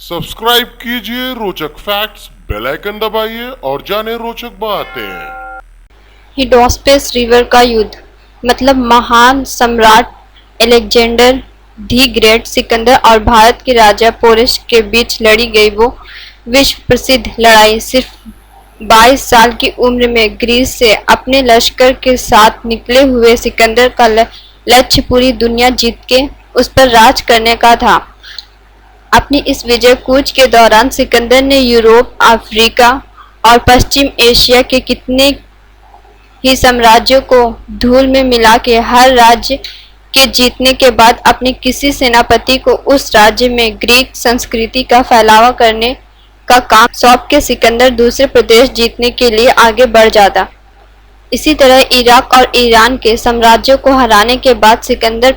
Subscribe कीजिए रोचक facts, bell icon दबाइए और जाने रोचक बातें। हिडोस्पेस रिवर का युद्ध मतलब महान सम्राट अलेक्जेंडर दी ग्रेट सिकंदर और भारत के राजा पोरस के बीच लड़ी गई वो विश्व प्रसिद्ध लड़ाई। सिर्फ 22 साल की उम्र में ग्रीस से अपने लश्कर के साथ निकले हुए सिकंदर का लक्ष्य पूरी दुनिया जीत के उस पर राज करने का था। अपनी इस विजय कूच के दौरान सिकंदर ने यूरोप, अफ्रीका और पश्चिम एशिया के कितने ही साम्राज्यों को धूल में मिला के हर राज्य के जीतने के बाद अपने किसी सेनापति को उस राज्य में ग्रीक संस्कृति का फैलावा करने का काम सौंप के सिकंदर दूसरे प्रदेश जीतने के लिए आगे बढ़ जाता। इसी तरह इराक और ईरान के साम्राज्यों को हराने के बाद सिकंदर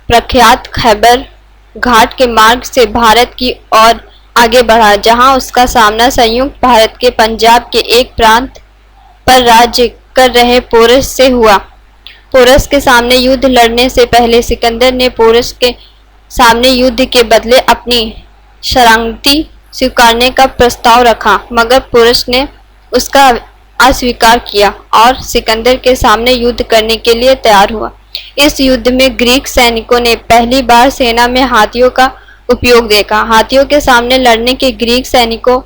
प्रख्यात खैबर घाट के मार्ग से भारत की ओर आगे बढ़ा, जहां उसका सामना संयुक्त भारत के पंजाब के एक प्रांत पर राज्य कर रहे पोरस से हुआ। पोरस के सामने युद्ध लड़ने से पहले सिकंदर ने पोरस के सामने युद्ध के बदले अपनी शरणागति स्वीकारने का प्रस्ताव रखा, मगर पोरस ने उसका अस्वीकार किया और सिकंदर के सामने युद्ध करने के लिए तैयार हुआ। इस युद्ध में ग्रीक सैनिकों ने पहली बार सेना में हाथियों का उपयोग देखा। हाथियों के सामने लड़ने के ग्रीक सैनिकों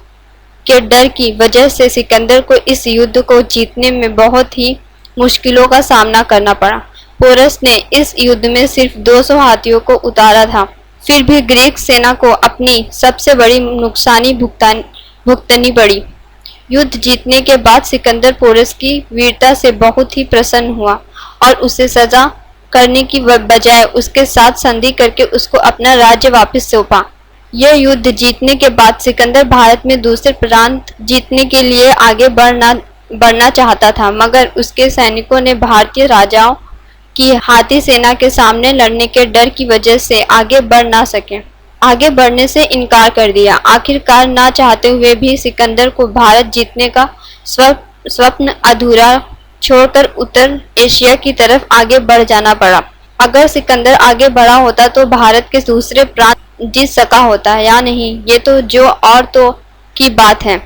के डर की वजह से सिकंदर को इस युद्ध को जीतने में बहुत ही मुश्किलों का सामना करना पड़ा। पोरस ने इस युद्ध में सिर्फ 200 हाथियों को उतारा था, फिर भी ग्रीक सेना को अपनी सबसे बड़ी नुकसानी भुगतनी पड़ी। युद्ध जीतने के बाद सिकंदर पोरस की वीरता से बहुत ही प्रसन्न हुआ और उसे सजा करने की बजाय उसके साथ संधि करके उसको अपना राज्य वापस सौंपा। यह युद्ध जीतने के बाद सिकंदर भारत में दूसरे प्रांत जीतने के लिए आगे बढ़ना चाहता था, मगर उसके सैनिकों ने भारतीय राजाओं की हाथी सेना के सामने लड़ने के डर की वजह से आगे बढ़ने से इनकार कर दिया। आखिरकार ना चाहते हुए भी सिकंदर को भारत जीतने का स्वप्न अधूरा छोड़कर उत्तर एशिया की तरफ आगे बढ़ जाना पड़ा। अगर सिकंदर आगे बढ़ा होता तो भारत के दूसरे प्रांत जीत सका होता या नहीं, ये तो जो और तो की बात है,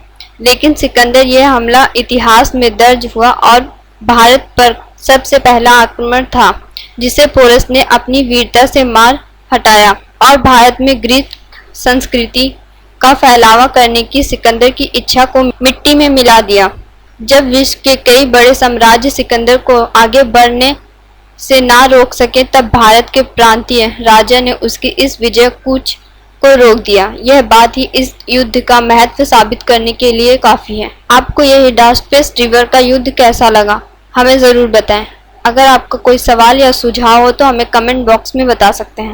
लेकिन सिकंदर यह हमला इतिहास में दर्ज हुआ और भारत पर सबसे पहला आक्रमण था जिसे पोरस ने अपनी वीरता से मार हटाया और भारत में ग्रीक संस्कृति का फैलावा करने की सिकंदर की इच्छा को मिट्टी में मिला दिया। जब विश्व के कई बड़े साम्राज्य सिकंदर को आगे बढ़ने से ना रोक सके, तब भारत के प्रांतीय राजा ने उसकी इस विजय कूच को रोक दिया। यह बात ही इस युद्ध का महत्व साबित करने के लिए काफी है। आपको यह हिडोस्पेस रिवर का युद्ध कैसा लगा, हमें जरूर बताएं। अगर आपका कोई सवाल या सुझाव हो तो हमें कमेंट बॉक्स में बता सकते हैं।